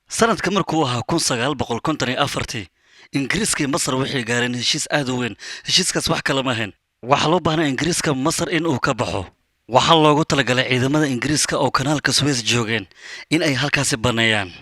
sanadka markuu ahaa 1954 ingiriiska iyo masar waxay gaareen heshiis aad u weyn. heshiiskaas wax kale ma ahayn, waxaa loo baahnaa ingiriiska masar in uu ka baxo. waxaa loogu talagalay ciidamada ingiriiska oo kanaalka suweys joogeen in ay halkaasi banneeyaan.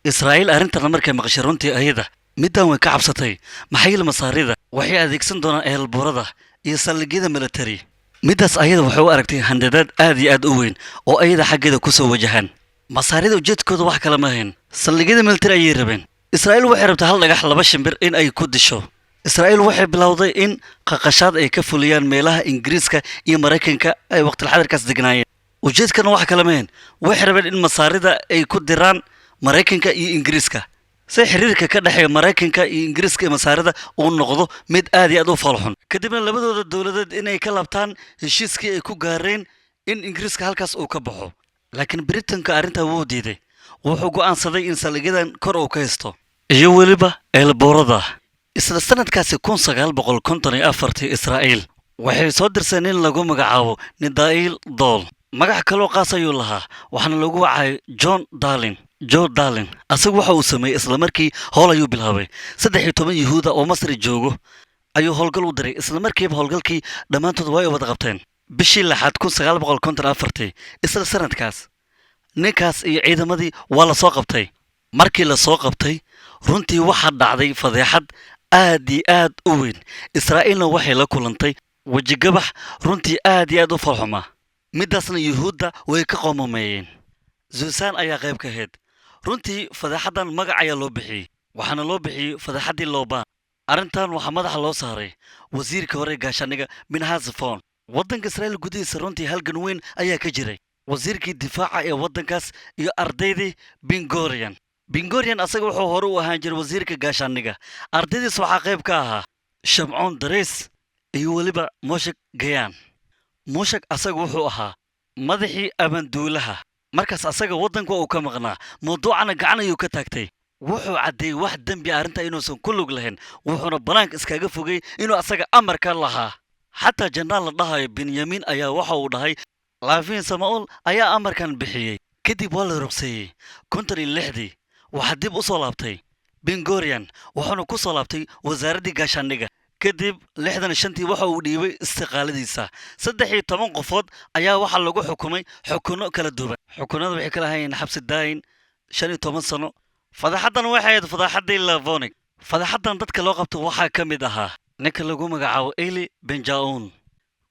israa'iil arrintana markay maqashay runtii ayada middan way ka cabsatay. maxayil masaarida waxay adeegsan doonaan eelbuurada iyo saldhigyada military. middaas ayada waxay u aragtay handadaad aad iyo aad u weyn oo ayada xaggeeda ku soo wajahaan. masaarida ujeedkooda wax kale ma ahayn, saldhigyada military ayay rabeen. israa'iil waxay rabtay hal dhagax laba shimbir in ay ku disho. israa'iil waxay bilowday in qaqashaad ay ka fuliyaan meelaha ingiriiska iyo maraykanka ay waqtilxadirkaas degnaayeen. ujeedkana wax kale ma ahayn, waxay rabeen in masaarida ay ku diraan maraykanka iyo ingiriiska si xiriirka ka dhexeeya maraykanka iyo ingiriiska iyo masaarida uu noqdo mid aad iyo aad u falxun. kadibna labadooda dowladeed inay ka labtaan heshiiskii ay ku gaareen in ingiriiska halkaas uu ka baxo. laakiin britanka arrintaa wuu diiday. wuxuu go'aansaday in saldhigyadan kor uu ka haysto iyo weliba eelboorada. isla sanadkaasi 1954 israa'iil waxay soo dirseen in lagu magacaabo nidaa'il dool. magac kaloo qaas ayuu lahaa, waxaana lagu wacay jo darlin. asagu waxa uu sameeyey islamarkii howl ayuu bilaabay. 13 yuhuuda oo masri joogo ayuu howlgal u diray. islamarkiiba howlgalkii dhammaantood way wada qabteen. bishii lixaad 1954 isla sanadkaas ninkaas iyo ciidamadii waa la soo qabtay. markii la soo qabtay runtii waxaa dhacday fadeexad aad iyo aad u weyn. israa'iilna waxay la kulantay wejigabax runtii aad iyo aad u falxuma. middaasna yuhuudda way ka qoomameeyeen. zuusaan ayaa qayb ka ahayd. runtii fadeexaddan magac ayaa loo bixiyey, waxaana loo bixiyey fadeexaddii loobaan. arrintan waxaa madaxa loo saaray wasiirka hore gaashaaniga minhazafon. waddanka israa'iil gudihiisa runtii halgan weyn ayaa ka jiray. wasiirkii difaaca ee waddankaas iyo ardaydii bingorian asaga wuxuu hore u ahaan jiray wasiirka gaashaaniga. ardaydiis waxaa qayb ka ahaa shamcoon dareys iyo weliba moshak gayaan. moshak asaga wuxuu ahaa madaxii abanduulaha. markaas asaga waddanka uu ka maqnaa, mawduucana gacan ayuu ka taagtay. wuxuu caddeeyey wax dembi arrinta inuusan ku lug lahayn, wuxuuna bannaanka iskaga fogay inuu asaga amarka lahaa. xataa jannaal la dhahayo benyamin ayaa waxa uu dhahay laafiin sama'uul ayaa amarkan bixiyey. kadib waa la ruqseeyey. 56 waxaa dib u soo laabtay bingorian, wuxuuna ku soo laabtay wasaaraddii gaashaaniga. kadib 65 waxa uu dhiibay istiqaaladiisa. 13 qofood ayaa waxaa lagu xukumay xukunno kala duwan. xukunnada waxay kala hayeen xabsi daayin 15 sano. fadeexaddan waxay ahayd fadeexaddii lavonik. fadeexaddan dadka loo qabto waxaa ka mid ahaa ninka lagu magacaabo eli benjaun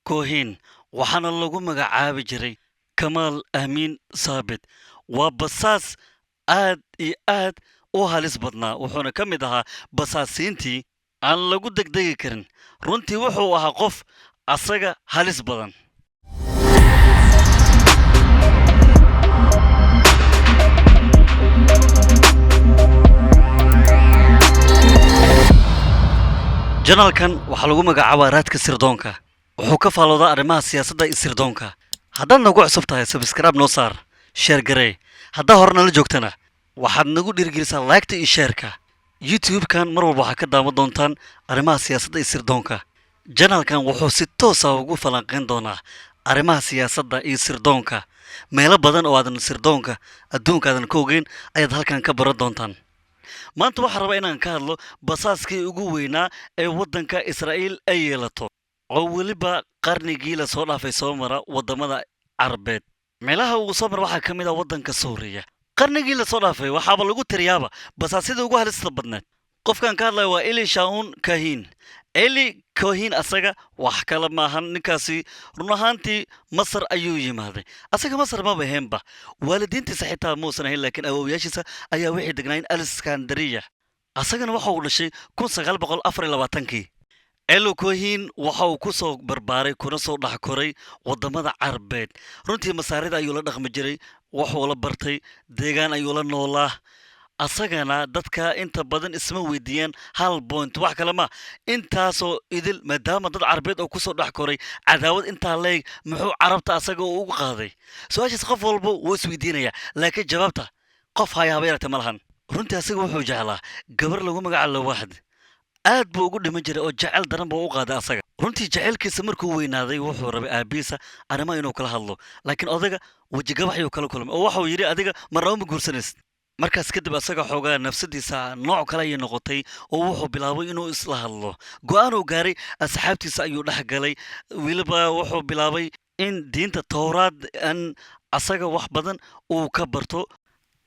kohin, waxaana lagu magacaabi jiray kamaal amiin saabit. waa basaas aad iyo aad u halis badnaa, wuxuuna ka mid ahaa basaasiintii aan lagu degdegi karin. runtii wuxuu ahaa qof asaga halis badan. janaalkan waxaa lagu magacaabaa raadka sirdoonka. wuxuu ka faaloodaa arrimaha siyaasadda iyo sirdoonka. haddaad nagu cusub tahay sabskraib noo saar, sheer garee. haddaa hore nala joogtana waxaad nagu dhiirigelisaa laygta iyo sheerka. youtube-kan mar walba waxaa ka daawan doontaan arrimaha siyaasadda iyo sirdoonka. janaalkan wuxuu si toosa ugu falanqayn doonaa arrimaha siyaasadda iyo sirdoonka. meelo badan oo aadan sirdoonka adduunka aadan ka ogeyn ayaad halkan ka baran doontaan. maanta waxaan rabaa inaan ka hadlo basaaskii ugu weynaa ee waddanka israa'iil ay yeelato, oo weliba qarnigii la soo dhaafay soo mara waddamada carabeed. meelaha ugu soo mara waxaa ka mid ah waddanka suuriya. qarnigii la soo dhaafay waxaaba lagu tiriyaaba basaasyada ugu halista badneed. qofkan ka hadlaya waa eli shaun kahin. eli kohin asaga wax kale maahan. ninkaasi run ahaantii masar ayuu yimaaday. asaga masar maba ahaynba, waalidiintiisa xitaa muusan ahayn, laakiin awowyaashiisa ayaa waxay degnaayeen aleskandariya. asagana waxa uu dhashay 1924. eli kohin waxa uu ku soo barbaaray kuna soo dhex koray waddamada carabeed. runtii masaarida ayuu la dhaqmi jiray, wuxuu la bartay, deegaan ayuu la noolaa. asagana dadka inta badan isma weydiiyaan hal point, wax kale ma intaasoo idil. maadaama dad carabeed oo kusoo dhex koray cadaawad intaa leeg, muxuu carabta asaga uu ugu qaaday? su-aashaas qof walba wuu isweydiinayaa, laakiin jawaabta qof hayaaba yarata ma lahan. runtii asaga wuxuu jeclaa gabar lagu magacaabo lawaxd. aad buu ugu dhiman jiray oo jecel daran buu u qaaday asaga. runtii jacaylkiisa markuu weynaaday wuxuu rabay aabihiisa arrimaha inuu kala hadlo, laakiin odayga wejigabax ayuu kala kulmay oo waxuu yidhi adiga marnaba ma guursanaysid. markaas kadib asaga xoogaa nafsadiisa nooc kale ayay noqotay oo wuxuu bilaabay inuu isla hadlo go'aan uu gaaray asxaabtiisa ayuu dhex galay weliba wuxuu bilaabay in diinta towraad an asaga wax badan uu ka barto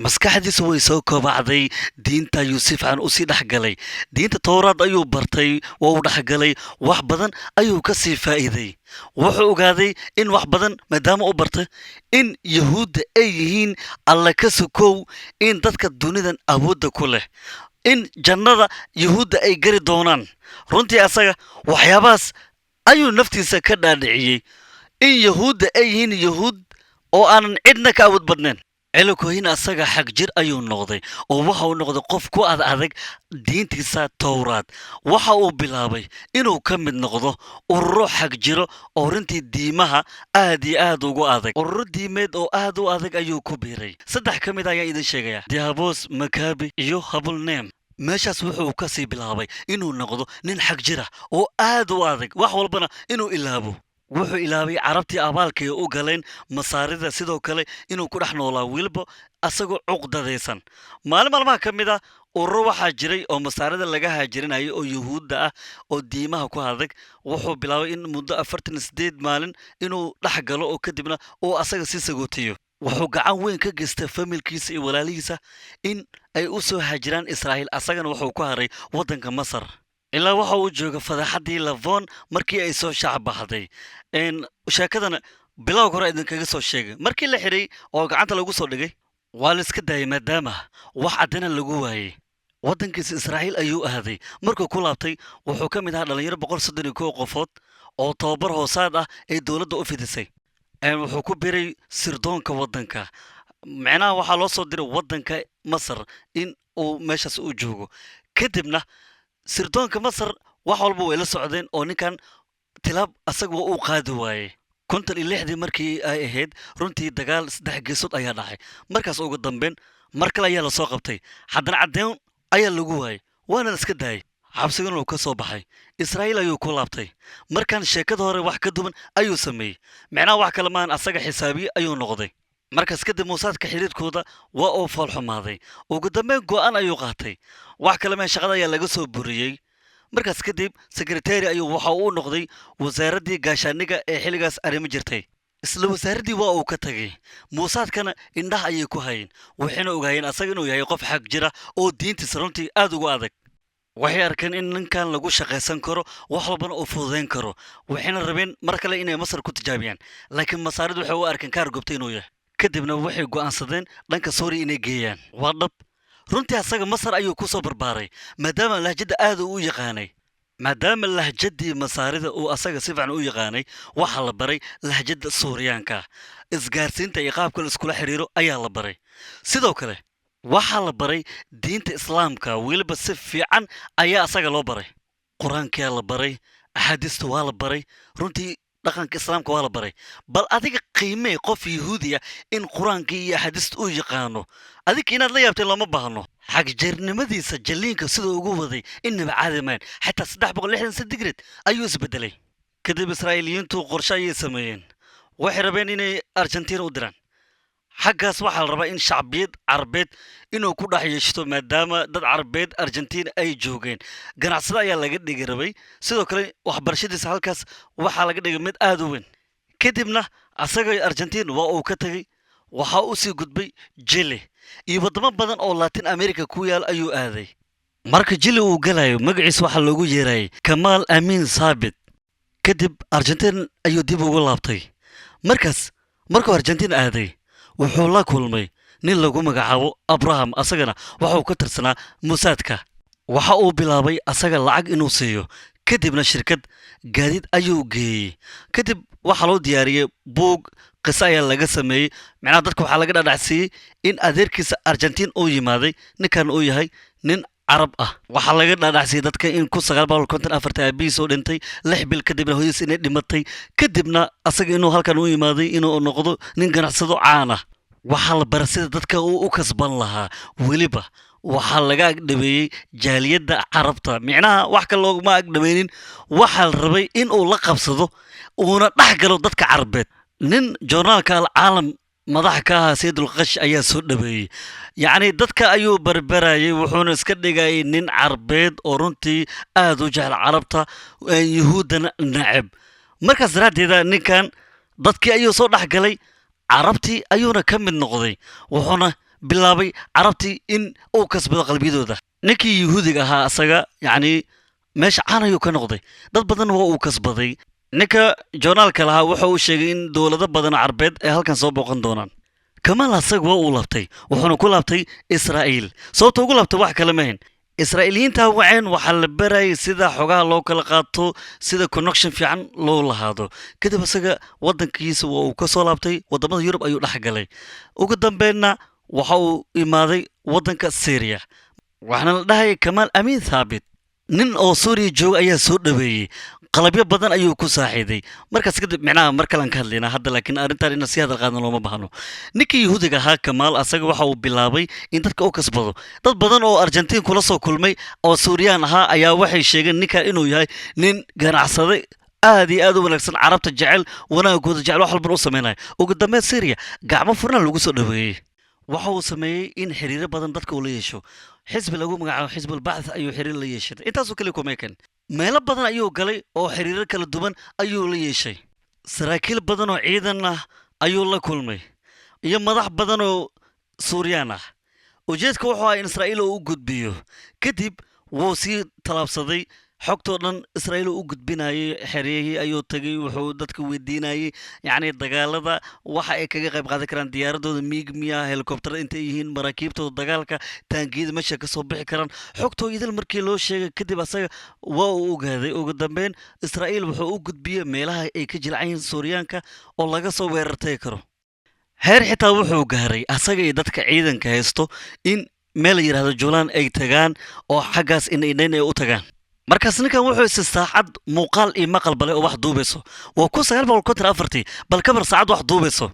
maskaxdiisu way soo koobacday diinta ayuu si fiican usii dhex galay diinta towraad ayuu bartay waa uu dhex galay wax badan ayuu ka sii faa'iiday wuxuu ogaaday in wax badan maadaama u bartay in yahuudda ay yihiin alla ka sokow in dadka dunidan awoodda ku leh in jannada yahuudda ay gari doonaan runtii asaga waxyaabahaas ayuu naftiisa ka dhaadhiciyey in yahuudda ay yihiin yahuud oo aanan cidna ka awood badnayn elokohin asaga xag jir ayuu noqday oo waxa uu noqday qof ku adag diintiisa towraad waxa uu bilaabay inuu ka mid noqdo ururo xag jiro oo runtii diimaha aad iyo aad ugu adag ururo diimeed oo aad u adag ayuu ku biiray saddex ka mid ayaan idin sheegaya diabos makabi iyo habulneem meeshaas wuxuu ka sii bilaabay inuu noqdo nin xag jira oo aad u adag wax walbana inuu ilaabo wuxuu ilaabay carabtii abaalkay u galeen masaarida sidoo kale inuu ku dhex noolaa weliba asagoo cuqdadaysan maalmaha ka mid ah ururo waxaa jiray oo masaarida laga haajirinayo oo yahuudda ah oo diimaha ku adag wuxuu bilaabay in muddo 48 maalin inuu dhex galo oo kadibna uu asaga sii sagootiyo wuxuu gacan weyn ka geystay familkiisa iyo walaalihiisa in ay u soo haajiraan israa'iil asagana wuxuu ku haray waddanka masar ilaa waxa uu jooga fadaxadii lavon markii ay soo shacbaxday sheekadana bilowga hore idinkaga soo sheegay markii la xidhay oo gacanta lagu soo dhigay waa la iska daayay maadaama wax caddana lagu waayey waddankiisa israa'iil ayuu aaday markuu ku laabtay wuxuu ka mid ahaa dhalinyaro 131 qofood oo tababar hoosaad ah ay dowladda u fidisay wuxuu ku biray sirdoonka waddanka macnaha waxaa loo soo diray waddanka masar in uu meeshaas u joogo kadibna sirdoonka masar wax walba way la socdeen oo ninkan tilaab asaga waa uu qaadi waayey 56 markii ay ahayd runtii dagaal 3 geesood ayaa dhacay markaas ugu dambeyn mar kale ayaa la soo qabtay haddana caddeyn ayaa lagu waayey waana la iska daayay xabsigana uu ka soo baxay israa'iil ayuu ku laabtay markaan sheekada hore wax ka duwan ayuu sameeyey macnaha wax kale maan asaga xisaabiye ayuu noqday markaas kadib muusaadka xiriirkooda waa uu foolxumaaday ugu dambeyn go'aan ayuu qaatay wax kale maan shaqada ayaa laga soo buriyey markaas kadib sekretari ayuu waxa uu noqday wasaaraddii gaashaaniga ee xilligaas arrimo jirtay isla wasaaraddii waa uu ka tagay muusaadkana indhaha ayay ku hayeen waxayna ogaayeen asaga inuu yahay qof xag jira oo diintiisa runtii aad ugu adag waxay arkeen in ninkan lagu shaqaysan karo wax walbana uu fududayn karo waxayna rabeen mar kale inay masar ku tijaabiyaan laakiin masaaridu waxay u arkeen kaar gubtay inuu yahay kadibna waxay go'aansadeen dhanka suuriya inay geeyaan waa dhab runtii asaga masar ayuu ku soo barbaaray maadaama lahjadda aad u yaqaanay maadaama lahjaddii masaarida uu asaga si fiican u yaqaanay waxaa la baray lahjadda suuriyaanka isgaarsiinta iyo qaabka la iskula xiriiro ayaa la baray sidoo kale waxaa la baray diinta islaamka weliba si fiican ayaa asaga loo baray qur-aankaa la baray axaadiista waa la baray runtii dhaqanka islaamka waa la baray bal adiga qiimee qof yahuudiya in qur-aankii iyo axaadiista uu yaqaano adiga inaad la yaabtay looma baahno xagjeernimadiisa jalliinka siduu ugu waday innaba caadi mayn xataa 360 digreed ayuu isbedelay kadib israa'iiliyiintu qorshe ayay sameeyeen waxay rabeen inay argentina u diraan xaggaas waxaa la rabaa in shacbiyad carabeed inuu ku dhex yeeshto maadaama dad carabeed argentina ay joogeen ganacsada ayaa laga dhigi rabay sidoo kale waxbarashadiisa halkaas waxaa laga dhigay mid aad u weyn kadibna asaga argentina waa uu ka tagay waxaa u sii gudbay jile iyo waddamo badan oo latin america ku yaal ayuu aaday marka jile uu galayo magaciisa waxaa loogu yeerayay kamaal amiin saabit kadib argentina ayuu dib ugu laabtay markuu argentina aaday wuxuu la kulmay nin lagu magacaabo abraham asagana waxuu ka tirsanaa muusaadka waxa uu bilaabay asaga lacag inuu siiyo kadibna shirkad gaadiid ayuu geeyey kadib waxaa loo diyaariyey buug qiso ayaa laga sameeyey macnaha dadka waxaa laga dhadhacsiiyey in adeerkiisa argentiin uu yimaaday ninkan uu yahay nin carab ah waxaa laga dhadhacsiiyey dadka in 1954 aabihiis oo dhintay 6 bil kadibna hooyadiis inay dhimatay kadibna asaga inuu halkan u yimaaday inuu noqdo nin ganacsado caan ah waxaa la bara sida dadka uu u kasban lahaa weliba waxaa laga agdhabeeyey jaaliyadda carabta micnaha wax kale looguma agdhabeynin waxaa la rabay in uu la qabsado uuna dhex galo dadka carabeed nin joornaalka alcaalam madax ka ahaa sayidul qash ayaa soo dhaweeyey yacni dadka ayuu barbarayay wuxuuna iska dhigayay nin carbeed oo runtii aad u jecel carabta yuhuuddana nacab markaas daraaddeeda ninkan dadkii ayuu soo dhex galay carabtii ayuuna ka mid noqday wuxuuna bilaabay carabtii in uu kasbado qalbiyadooda ninkii yuhuudiga ahaa asaga yacni meesha caan ayuu ka noqday dad badan waa uu kasbaday ninka joornaalka lahaa wuxa uu sheegay in dowlado badan carbeed ay halkan soo booqan doonaan kamaal asaga waa uu laabtay wuxuuna ku laabtay israa'iil sababta ugu laabtay wax kale mahayn israa'iiliyiinta waceen waxaa la barayay sida xogaha loo kala qaato sida connection fiican loo lahaado kadib asaga waddankiisa waa uu ka soo laabtay waddamada yurub ayuu dhex galay ugu dambeynna waxa uu imaaday waddanka syriya waxaana la dhahayay kamaal amiin thaabit nin oo suuriya jooga ayaa soo dhaweeyey qalabyo badan ayuu ku saaxiiday markaas kadib micnaha mar kalean ka hadlaynaa hadda laakiin arrintan ina si hadal qaadna looma baahno ninkii yuhuudiga ahaa kamaal asaga waxa uu bilaabay in dadka u kasbado dad badan oo argentiin kula soo kulmay oo suuriyaan ahaa ayaa waxay sheegeen ninkan inuu yahay nin ganacsade aad iyo aad u wanaagsan carabta jecel wanaagooda jecel wax walban u sameynaya ugu dambeyn syriya gacmo furna lagu soo dhaweeyey waxa uu sameeyey in xiriiro badan dadka uu la yeesho xisbi lagu magacaabo xisbulbacth ayuu xiriir la yeeshay intaasoo kale kuma ekan meelo badan ayuu galay oo xiriiro kala duwan ayuu la yeeshay saraakiil badan oo ciidan ah ayuu la kulmay iyo madax badan oo suuriyaan ah ujeedka wuxuu ahaa in israa'iil uu u gudbiyo kadib wuu sii tallaabsaday xogtoo dhan israa'iil uu u gudbinayay xeryihii ayuu tagay wuxuu dadka weydiinayay yacni dagaalada waxa ay kaga qayb qaadan karaan diyaaradooda miig miya helikobtara intay yihiin maraakiibtooda dagaalka taangiyada meesha ka soo bixi karaan xogtoo idil markii loo sheegay kadib asaga waa uu ogaaday ugu dambeyn israa'iil wuxuu u gudbiyey meelaha ay ka jilcan yihiin suuriyaanka oo laga soo weerartagi karo heer xitaa wuxuu gaaray asaga iyo dadka ciidanka haysto in meel la yidhaahdo juulaan ay tagaan oo xaggaas inaydhayn ay u tagaan markaas ninkan wuxuu isa saacad muuqaal iyo maqal bale oo wax duubayso waa ku 954 bal kabar saacad wax duubayso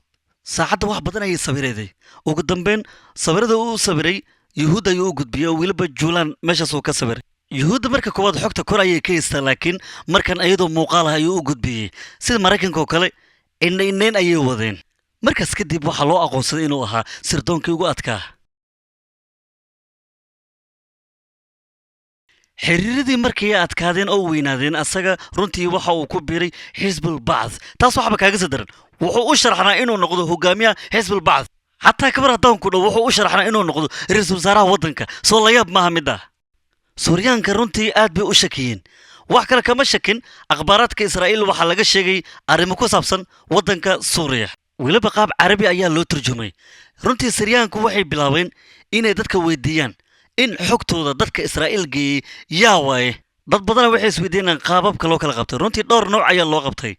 saacadda wax badan ayay sawireeday ugu dambeyn sawirada uu sawiray yuhuud ayuu u gudbiyey oo weliba juulaan meeshaas uu ka sawiray yuhuudda marka koowaad xogta kor ayay ka haystaa laakiin markan iyadoo muuqaal ah ayuu u gudbiyey sida maraykanka oo kale inayn ayay wadeen markaas kadib waxaa loo aqoonsaday inuu ahaa sirdoonkii ugu adkaa xiriiradii markay adkaadeen oo weynaadeen asaga runtii waxa uu ku biiray xisbulbacth taas waxba kaaga sii daran wuxuu u sharaxnaa inuu noqdo hogaamiyaha xisbulbacth xataa kabar haddaan ku dhow wuxuu u sharaxnaa inuu noqdo ra-iisul wasaaraha waddanka soo layaab maaha mid ah suuryaanka runtii aad bay u shakiyeen wax kale kama shakin akhbaaraadka israa'iil waxaa laga sheegay arrimo ku saabsan waddanka suuriya weliba qaab carabi ayaa loo turjumay runtii siryaanku waxay bilaabeen inay dadka weydiiyaan in xogtooda dadka israa'iil geeyey yaa waaye dad badana waxay isweydiinayaan qaababka loo kala qabtay runtii dhowr nooc ayaa loo qabtay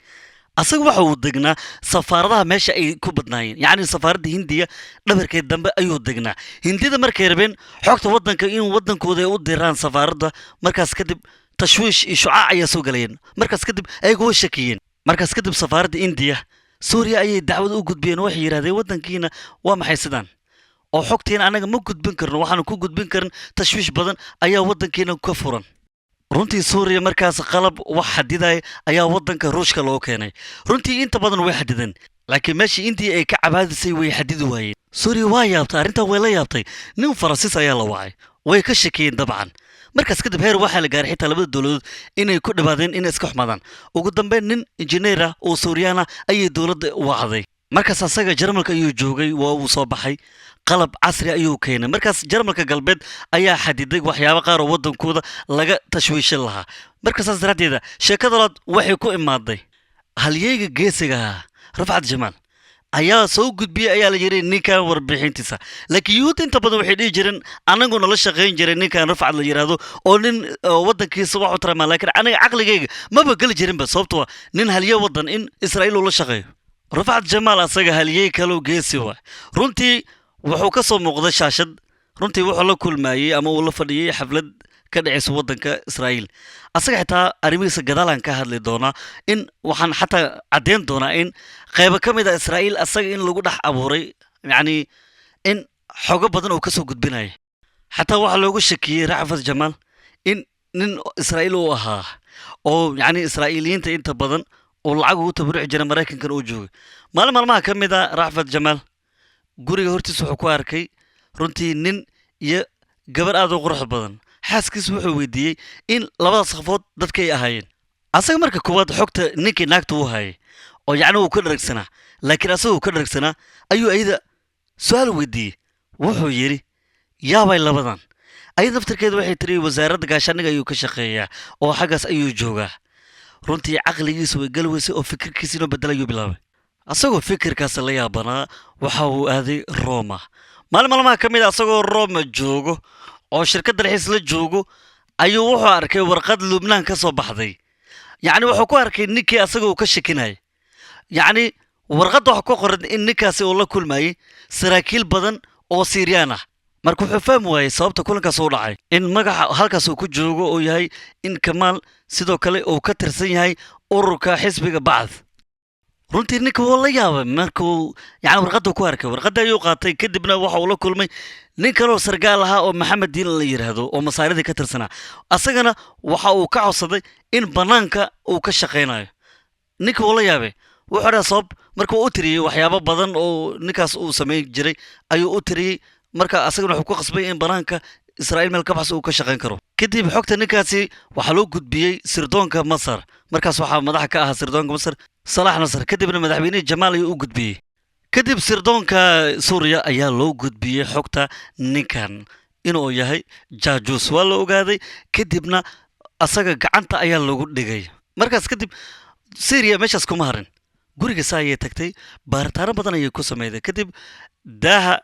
asaga waxa uu degnaa safaaradaha meesha ay ku badnaayeen yacni safaaradda hindiya dhabarkeed dambe ayuu degnaa hindida markay rabeen xogta waddanka in waddankooda ay u diraan safaaradda markaas kadib tashwiish iyo shucaac ayaa soo galayeen markaas kadib ayagu way shakiyeen markaas kadib safaaradda indiya suuriya ayay dacwad u gudbiyeen waxay yidhahdeen waddankiina waa maxay sidaan oo xogtiina annaga ma gudbin karno waxaanu ku gudbin karin tashwiish badan ayaa waddankiina ka furan runtii suuriya markaas qalab wax xadidaya ayaa waddanka ruushka loo keenay runtii inta badan way xadideen laakiin meeshii intii ay ka cabaadisay way xadidi waayeen suuriya waa yaabtay arrintan way la yaabtay nin faransiis ayaa la wacay way ka shakiyeen dabcan markaas kadib heer waxaa la gaaray xitaa labada dowladood inay ku dhawaadeen inay iska xumaadaan ugu dambeyn nin injineer ah oo suuriyaan ah ayay dowladda wacday markaas asaga jarmalka ayuu joogay waa uu soo baxay qalab casri ayuu keenay markaas jarmalka galbeed ayaa xadiday waxyaabo qaar oo waddankooda laga tashwiishin lahaa markaasaas daraaddeeda sheekadalaad waxay ku imaaday halyeyga geesiga ah rafcad jamaal ayaa soo gudbiyey ayaa la yidhi ninkan warbixintiisa laakiin yuhuud inta badan waxay dhihi jireen annaguna la shaqayn jiray ninkan rafcad la yidhaahdo oo nin waddankiisa wax u taramaa laakiin aniga caqligayga maba geli jirinba sababtoo nin halye waddan in israa'iil uu la shaqeeyo rafcad jamaal asaga halyey kaloo geesi waa runtii wuxuu ka soo muuqday shaashad runtii wuxuu la kulmayey ama uu la fadhiyey xaflad ka dhacaysa waddanka israa'iil asaga xitaa arrimihiisa gadaalaan ka hadli doonaa in waxaan xataa caddeyn doonaa in qaybo ka mid a israa'iil asaga in lagu dhex abuuray yacni in xogo badan oo ka soo gudbinaya xataa waxaa loogu shakiyey racfad jamaal in nin israa'iil uu ahaa oo yacni israa'iiliyiinta inta badan uu lacag ugu tabaruci jiray maraykankan uu joogay maalin maalmaha ka mid a racfad jamaal guriga hortiisa wuxuu ku arkay runtii nin iyo gabar aad u qurux badan xaaskiisu wuxuu weydiiyey in labadaas qofood dadkay ahaayeen asaga marka koowaad xogta ninkii naagta u hayay oo yacni uu ka dharagsanaa laakiin asagoo ka dharagsanaa ayuu ayada su-aal weydiiyey wuxuu yidhi yaabay labadan ayad naftarkeeda waxay tiri wasaaradda gaashaaniga ayuu ka shaqeeyaa oo xaggaas ayuu joogaa runtii caqligiisa way gali weysay oo fikirkiisa inuu bedel ayuu bilaabay asagoo fikirkaas la yaabanaa waxa uu aaday roma maalin maalmaha ka mid a asagoo roma joogo oo shirkad dalxiis la joogo ayuu wuxuu arkay warqad lubnaan ka soo baxday yacni wuxuu ku arkay ninkii asagoo ka shakinayay yacni warqadda waxa ku qoran in ninkaasi uu la kulmayay saraakiil badan oo siiriyaan ah marka wuxuu fahmi waayey sababta kulankaas u dhacay in magaca halkaas uu ku joogo uu yahay in kamaal sidoo kale uu ka tirsan yahay ururka xisbiga bacd runtii ninka wuu la yaabay markuu yacni warqadda ku arkay warqadda ayuu qaatay kadibna waxa uu la kulmay nin kaloo sargaal ahaa oo maxamed diin la yidhaahdo oo masaaridii ka tirsanaa asagana waxa uu ka codsaday in bannaanka uu ka shaqaynayo ninka wuu la yaabay wuxuu dhaha sabab marka uu u tiriyey waxyaabo badan oo ninkaas uu samayn jiray ayuu u tiriyey marka asagana wuxuu ku qasbay in bannaanka israa'iil meel ka baxs uu ka shaqayn karo kadib xogta ninkaasi waxaa loo gudbiyey sirdoonka masar markaas waxaa madaxa ka ahaa sirdoonka masar salaax nasar kadibna madaxweynihii jamaal ayuu u gudbiyey kadib sirdoonka suuriya ayaa loo gudbiyey xogta ninkan inuu yahay jaajuus waa la ogaaday kadibna asaga gacanta ayaa lagu dhigay markaas kadib syriya meeshaas kuma harin gurigiisa ayay tagtay baaritaano badan ayay ku samayday kadib daaha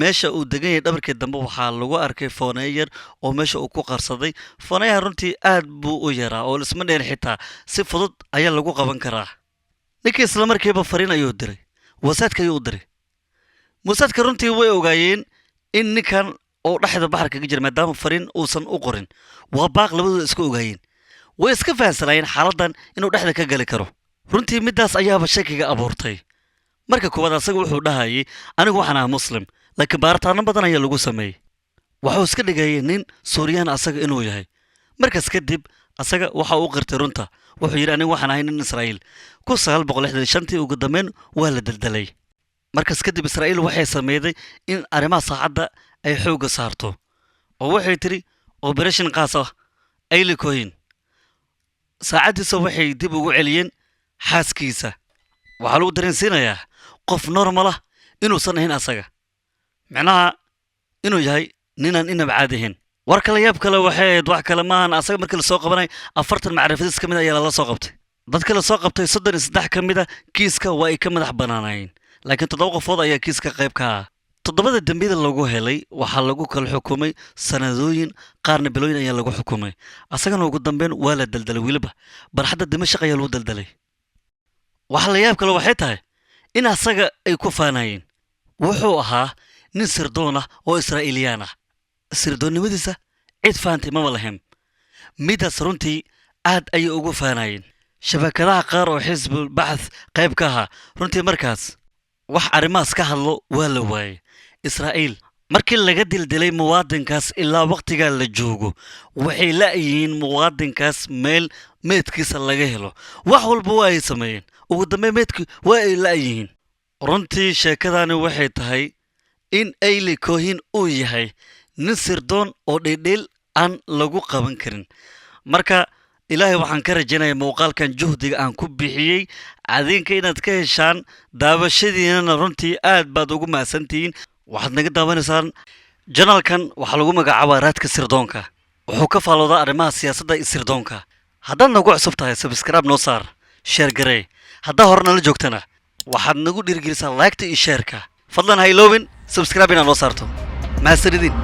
meesha uu degan yahay dhabarkii dambe waxaa lagu arkay fooneeyar oo meesha uu ku qarsaday fooneeyaha runtii aad buu u yaraa oo isma dheer xitaa si fudud ayaa lagu qaban karaa ninkii isla markiiba fariin ayuu diray wasaadka ayuu u diray wasaadka runtii way ogaayeen in ninkan oo dhexda baxar kaga jira maadaama fariin uusan u qorin waa baaq labadooda iska ogaayeen way iska fahansanaayeen xaaladdan inuu dhexda ka gali karo runtii middaas ayaaba shakiga abuurtay marka koowaad asaga wuxuu dhahayay anigu waxaan ahaa muslim laakiin baaritaano badan ayaa lagu sameeyey waxuu iska dhigayay nin suuriyaan asaga inuu yahay markaas kadib asaga waxa uu qirtay runta wuxuu yidhi anigu waxaan ahay nin israa'iil tii ugu dambeyn waa la daldalay markaas kadib israa'iil waxay sameeyday in arrimaha saacadda ay xoogga saarto oo waxay tidhi operation qaas ah ayli kohin saacaddiisa waxay dib ugu celiyeen xaaskiisa waxaa lagu dareensiinayaa qof normal ah inuusan ahayn asaga micnaha inuu yahay ninaan inaba caadi ahayn war kala yaab kale waxay ahayd wax kale maahan asaga markii lasoo qabanay 40 macrifadiis ka mid ayaa lala soo qabtay dadka la soo qabtay 33 ka mid a kiiska waa ay ka madax banaanayeen laakiin 7 qofood ayaa kiiska qayb ka ah 7 dambiyada lagu helay waxaa lagu kala xukumay sanadooyin qaarna bilooyin ayaa lagu xukumay asagana ugu dambeyn waa la daldalay weliba barxadda dimashq ayaa lagu daldalay waxa la yaab kale waxay tahay in asaga ay ku faanayeen wuxuu ahaa nin sirdoon ah oo israa'iiliyaan ah sirdoonnimadiisa cid faantay maba lahayn midaas runtii aad ayay ugu faanayeen shabakadaha qaar oo xisbul bacth qayb ka ahaa runtii markaas wax arrimahaas ka hadlo waa la waayey israa'iil markii laga dildilay muwaadinkaas ilaa waqtigaa la joogo waxay la'yihiin muwaadinkaas meel meedkiisa laga helo wax walba waa ay sameeyeen ugu dambeyn meedkii waa ay la'yihiin runtii sheekadani waxay tahay in ayli kohin uu yahay nin sirdoon oo dheedheel aan lagu qaban karin marka ilaahay waxaan ka rajaynayaa muuqaalkan juhdiga aan ku bixiyey adinka inaad ka heshaan daawashadiinana runtii aad baad ugu mahadsantihiin waxaad naga daawanaysaan janalkan waxaa lagu magacaabaa raadka sirdoonka wuxuu ka faaloodaa arrimaha siyaasadda iyo sirdoonka haddaad nagu cusub tahay sabskraib noo saar sheer garee haddaa hore nala joogtana waxaad nagu dhiirgelisaa laagta iyo sheerka fadlan ha iloobin sabskraib inaad noo saarto mahadsanidin